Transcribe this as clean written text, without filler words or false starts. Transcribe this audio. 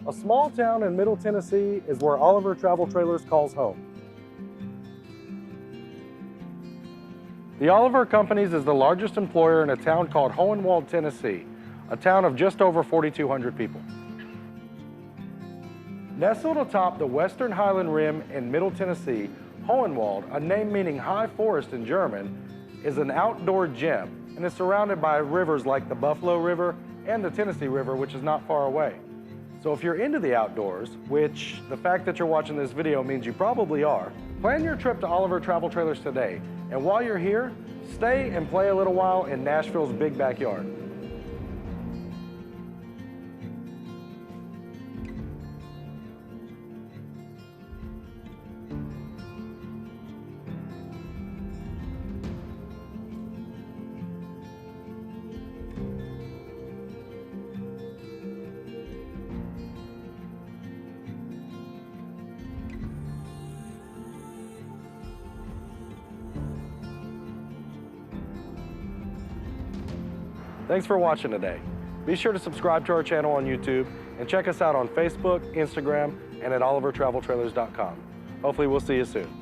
A small town in Middle Tennessee is where Oliver Travel Trailers calls home. The Oliver Companies is the largest employer in a town called Hohenwald, Tennessee, a town of just over 4,200 people. Nestled atop the western highland rim in Middle Tennessee, Hohenwald, a name meaning high forest in German, is an outdoor gem and is surrounded by rivers like the Buffalo River and the Tennessee River, which is not far away. So if you're into the outdoors, which the fact that you're watching this video means you probably are, plan your trip to Oliver Travel Trailers today. And while you're here, stay and play a little while in Nashville's big backyard. Thanks for watching today. Be sure to subscribe to our channel on YouTube and check us out on Facebook, Instagram, and at olivertraveltrailers.com. Hopefully we'll see you soon.